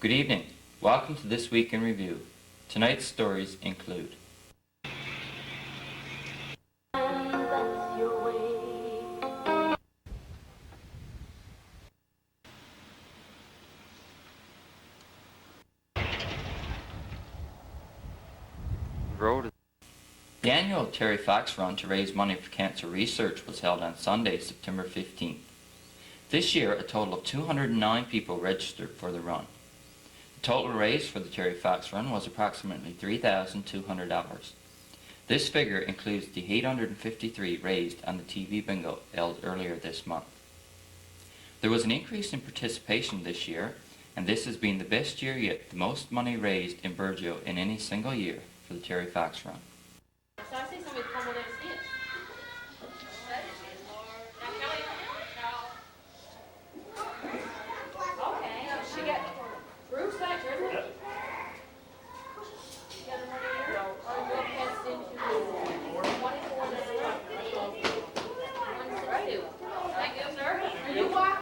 Good evening. Welcome to This Week in Review. Tonight's stories include The annual Terry Fox Run to raise money for cancer research was held on Sunday, September 15th. This year, a total of 209 people registered for the run. The total raised for the Terry Fox Run was approximately $3,200. This figure includes the $853 raised on the TV bingo held earlier this month. There was an increase in participation this year, and this has been the best year yet, the most money raised in Burgeo in any single year for the Terry Fox Run. So I see somebody come on upstairs. Okay, she got Bruce back here. Yep. You got one here? No. Or you go past into the 24 that's right. 162. Thank you, sir. Are you what?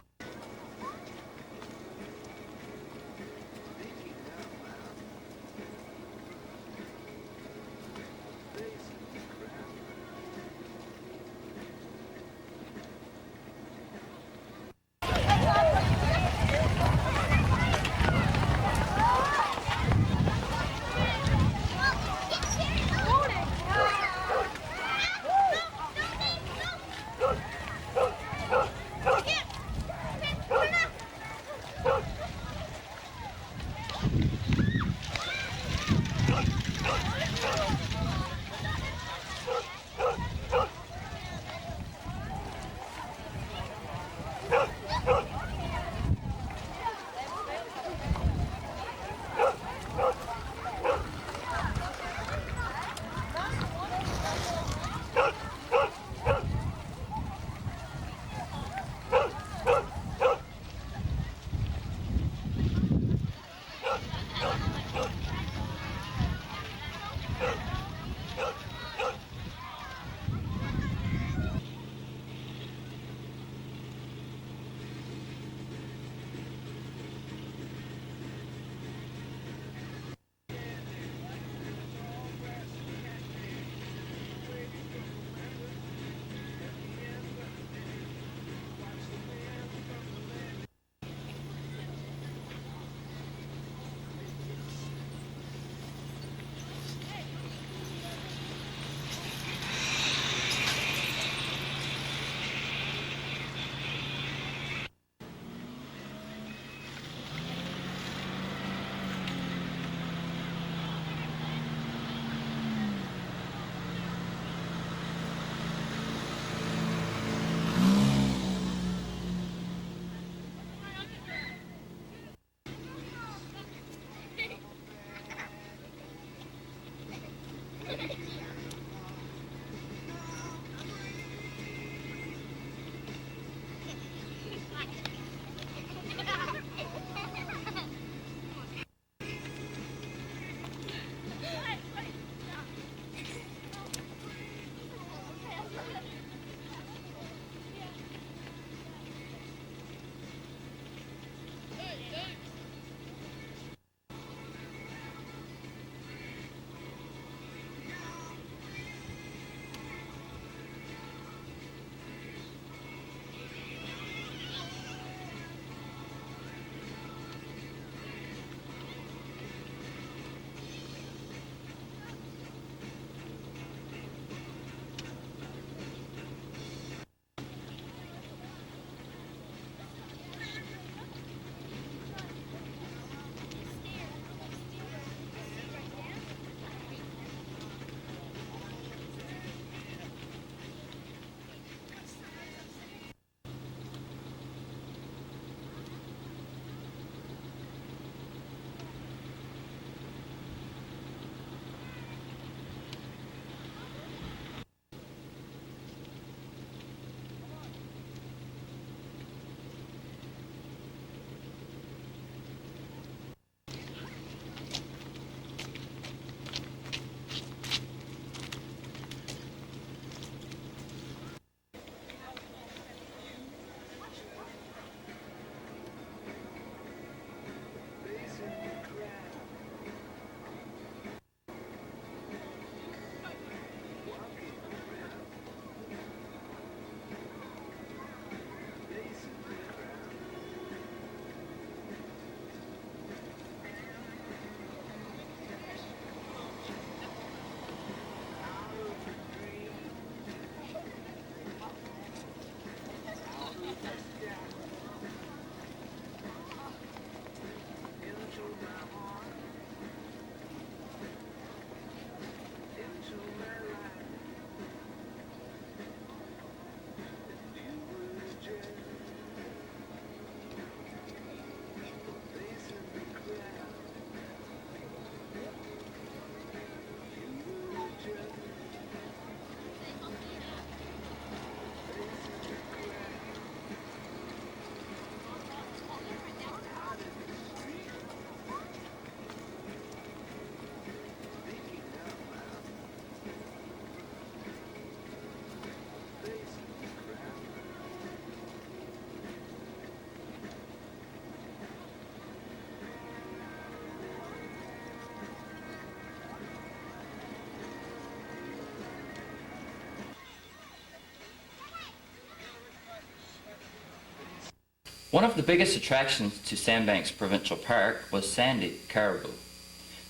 One of the biggest attractions to Sandbanks Provincial Park was Sandy, caribou.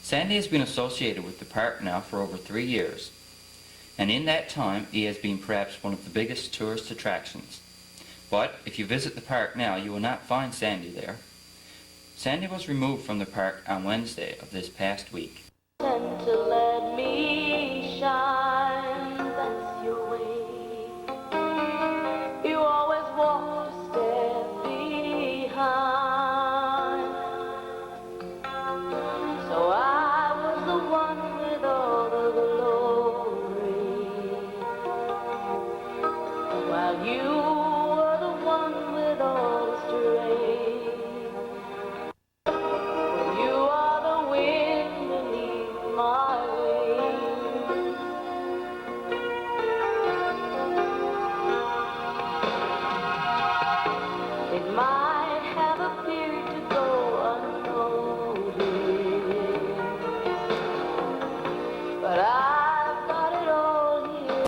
Sandy has been associated with the park now for over 3 years, and in that time he has been perhaps one of the biggest tourist attractions. But if you visit the park now, you will not find Sandy there. Sandy was removed from the park on Wednesday of this past week. And to let me shine, that's your way. You always walk a step behind. So I was the one with all the glory, while you were the one with all the strength. You are the wind beneath my wings. It might have appeared to go unnoticed, but I've got it all here.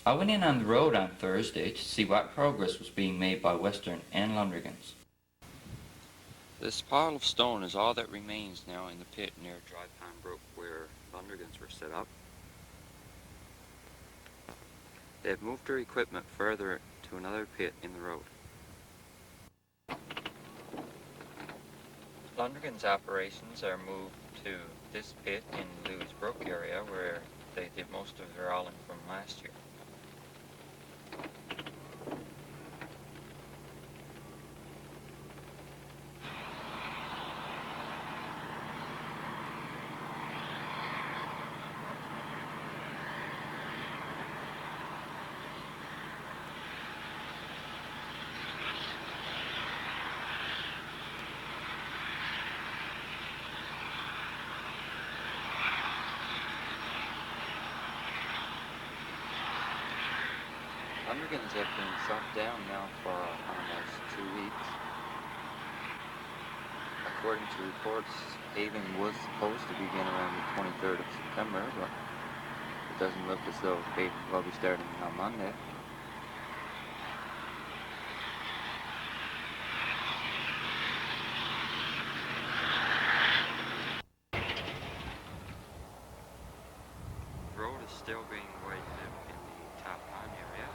I went in on the road on Thursday to see what progress was being made by Western and Lundrigan's. This pile of stone is all that remains now in the pit near Dry Pine Brook where Lundrigan's were set up. They have moved their equipment further to another pit in the road. Lundergan's operations are moved to this pit in Lewis Brook area where they did most of their hauling from last year. Lundergan's have been shut down now for almost 2 weeks. According to reports, paving was supposed to begin around the 23rd of September, but it doesn't look as though paving will be starting on Monday. The road is still being widened out in the top pond area.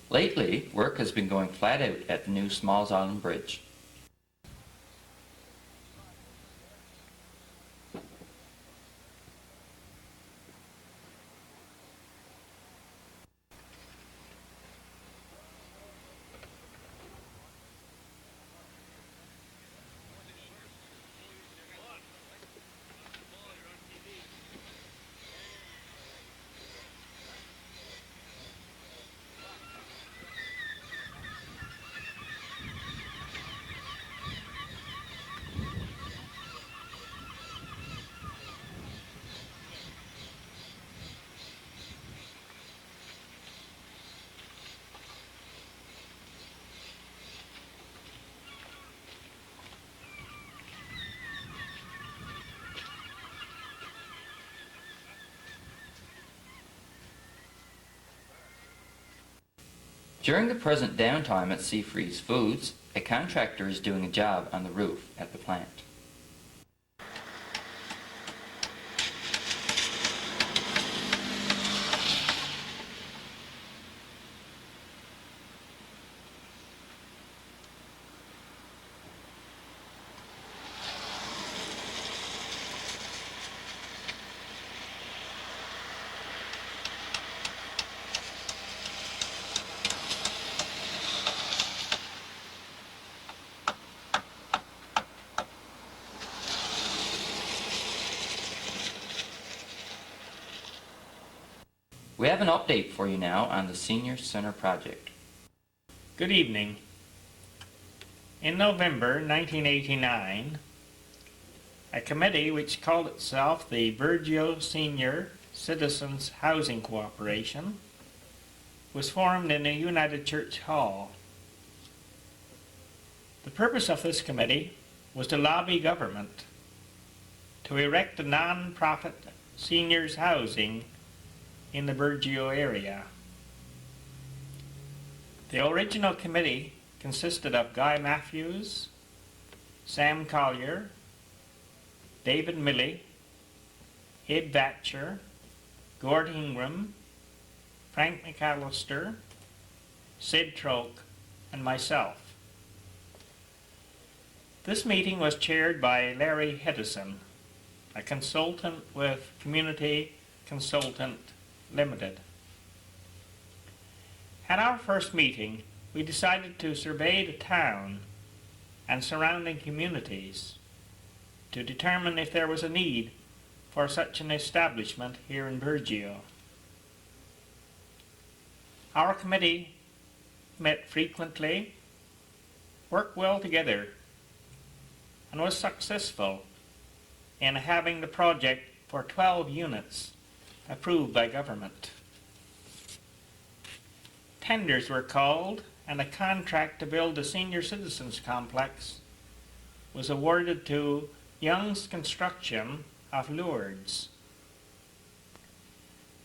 Lately, work has been going flat out at the new Smalls Island Bridge. During the present downtime at Seafreeze Foods, a contractor is doing a job on the roof at the plant. We have an update for you now on the Senior Center project. Good evening. In November 1989, a committee which called itself the Burgeo Senior Citizens Housing Cooperation was formed in the United Church Hall. The purpose of this committee was to lobby government to erect a non-profit seniors housing in the Burgeo area. The original committee consisted of Guy Matthews, Sam Collier, David Milley, Ed Vatcher, Gord Ingram, Frank McAllister, Sid Troke, and myself. This meeting was chaired by Larry Hedison, a consultant with Community Consultant Limited. At our first meeting, we decided to survey the town and surrounding communities to determine if there was a need for such an establishment here in Burgeo. Our committee met frequently, worked well together, and was successful in having the project for 12 units approved by government. Tenders were called and a contract to build a senior citizens complex was awarded to Young's Construction of Lourdes.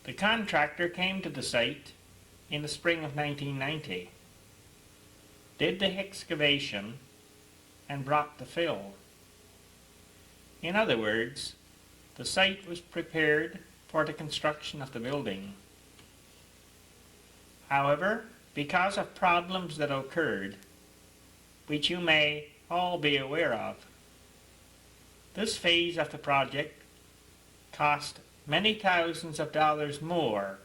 The contractor came to the site in the spring of 1990, did the excavation and brought to fill. In other words, the site was prepared for the construction of the building. However, because of problems that occurred, which you may all be aware of, this phase of the project cost many thousands of dollars more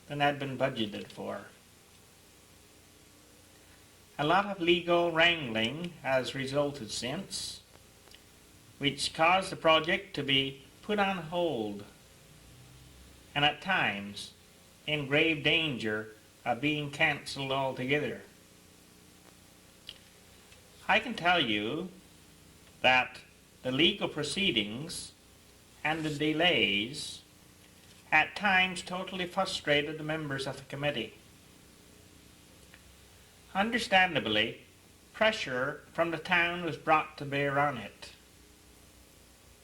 than had been budgeted for. A lot of legal wrangling has resulted since, which caused the project to be put on hold and at times in grave danger of being cancelled altogether. I can tell you that the legal proceedings and the delays at times totally frustrated the members of the committee. Understandably, pressure from the town was brought to bear on it.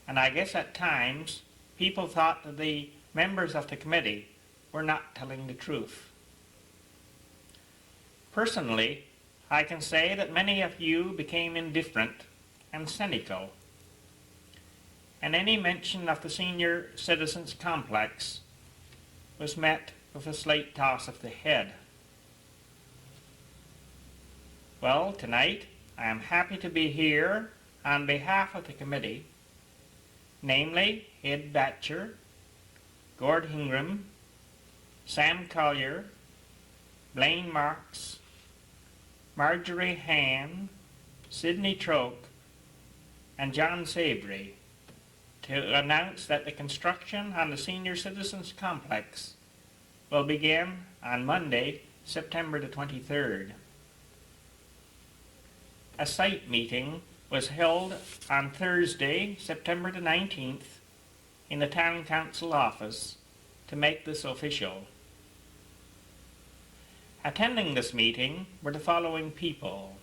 And I guess at times people thought that the members of the committee were not telling the truth. Personally, I can say that many of you became indifferent and cynical, and any mention of the senior citizens complex was met with a slight toss of the head. Well, tonight I am happy to be here on behalf of the committee, namely Ed Batcher, Gord Hingram, Sam Collier, Blaine Marks, Marjorie Han, Sidney Troke, and John Sabry, to announce that the construction on the Senior Citizens Complex will begin on Monday, September the 23rd. A site meeting was held on Thursday, September the 19th, in the Town Council office to make this official. Attending this meeting were the following people: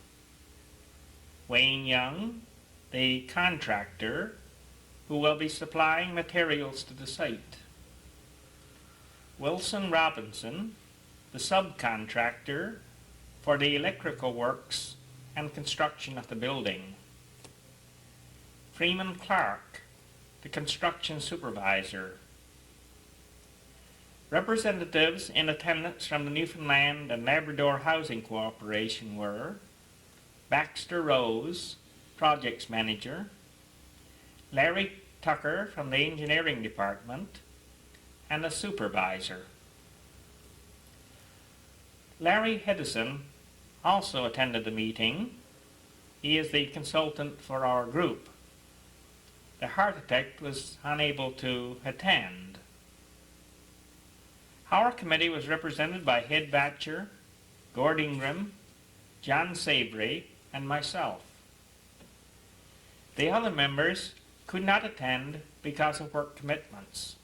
Wayne Young, the contractor, who will be supplying materials to the site; Wilson Robinson, the subcontractor for the electrical works and construction of the building; Freeman Clark, the construction supervisor. Representatives in attendance from the Newfoundland and Labrador Housing Corporation were Baxter Rose, projects manager; Larry Tucker from the engineering department, and a supervisor. Larry Hedison also attended the meeting. He is the consultant for our group. The architect was unable to attend. Our committee was represented by Ed Batcher, Gord Ingram, John Sabry, and myself. The other members could not attend because of work commitments.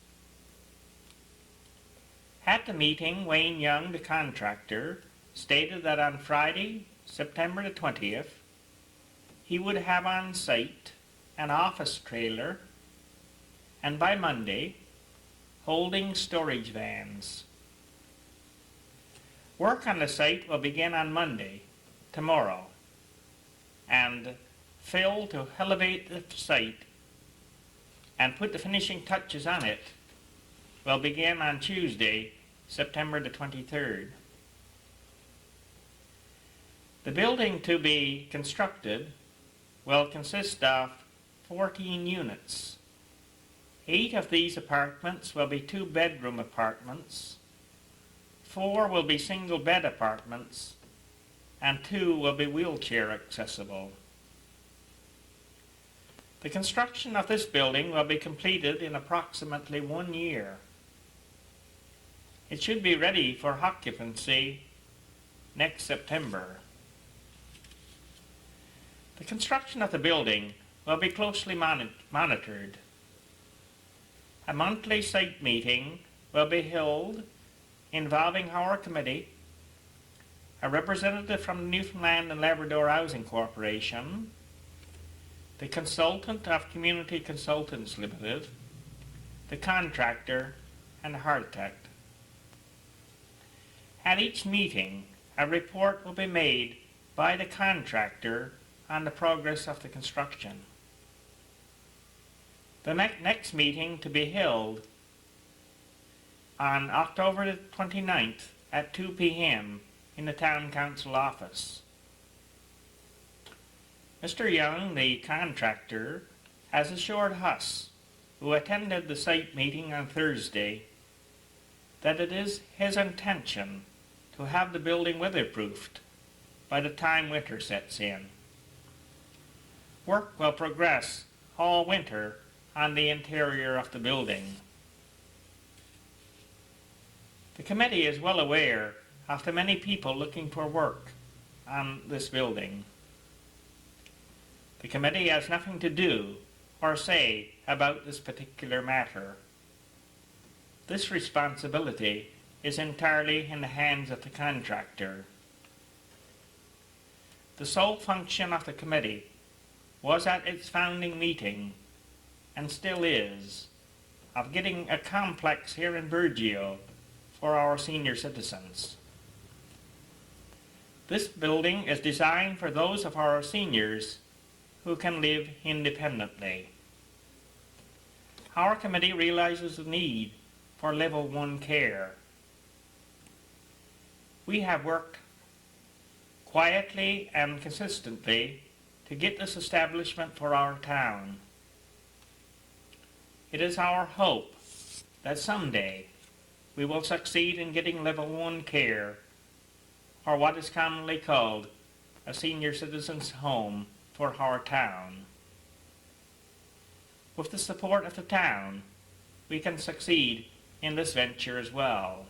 At the meeting, Wayne Young, the contractor, stated that on Friday, September the 20th, he would have on site an office trailer, and by Monday, holding storage vans. Work on the site will begin on Monday, tomorrow, and fill to elevate the site and put the finishing touches on it will begin on Tuesday, September the 23rd. The building to be constructed will consist of 14 units. 8 of these apartments will be 2-bedroom apartments, 4 will be single-bed apartments, and 2 will be wheelchair accessible. The construction of this building will be completed in approximately 1 year. It should be ready for occupancy next September. The construction of the building will be closely monitored. A monthly site meeting will be held involving our committee, a representative from the Newfoundland and Labrador Housing Corporation, the consultant of Community Consultants Limited, the contractor, and the architect. At each meeting, a report will be made by the contractor on the progress of the construction. The next meeting to be held on October the 29th at 2 p.m. in the Town Council office. Mr. Young, the contractor, has assured us, who attended the site meeting on Thursday, that it is his intention to have the building weatherproofed by the time winter sets in. Work will progress all winter on the interior of the building. The committee is well aware of the many people looking for work on this building. The committee has nothing to do or say about this particular matter. This responsibility is entirely in the hands of the contractor. The sole function of the committee was at its founding meeting, and still is, of getting a complex here in Burgeo for our senior citizens. This building is designed for those of our seniors who can live independently. Our committee realizes the need for level 1 care. We have worked quietly and consistently to get this establishment for our town. It is our hope that someday we will succeed in getting level 1 care, or what is commonly called a senior citizen's home, for our town. With the support of the town, we can succeed in this venture as well.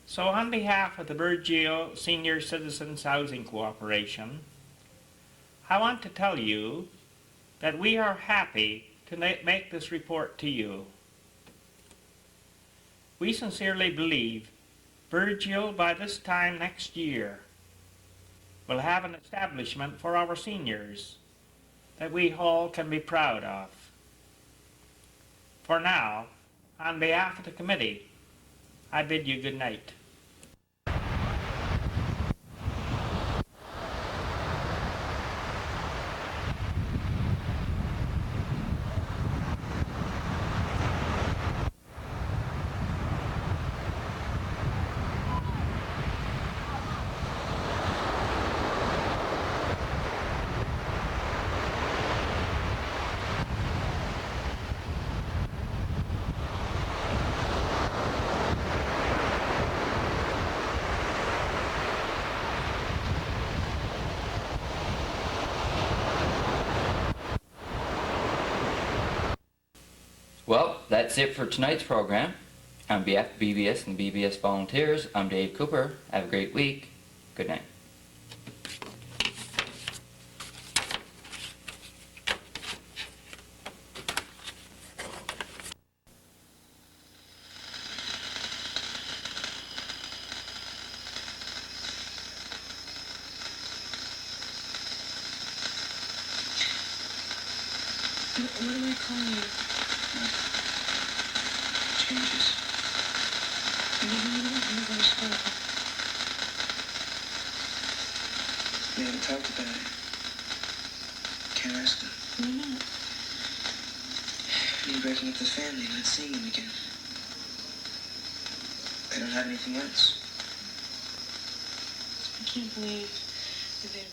So on behalf of the Burgeo Senior Citizens Housing Corporation, I want to tell you that we are happy to make this report to you. We sincerely believe Burgeo by this time next year will have an establishment for our seniors that we all can be proud of. For now, on behalf of the committee, I bid you good night. Well, that's it for tonight's program. On behalf of BBS and BBS volunteers, I'm Dave Cooper. Have a great week. Good night. What do I call you? Changes. You never spoke. We haven't talked about it. Can't ask him. Why not? You're breaking up the family, not seeing him again. They don't have anything else. I can't believe that they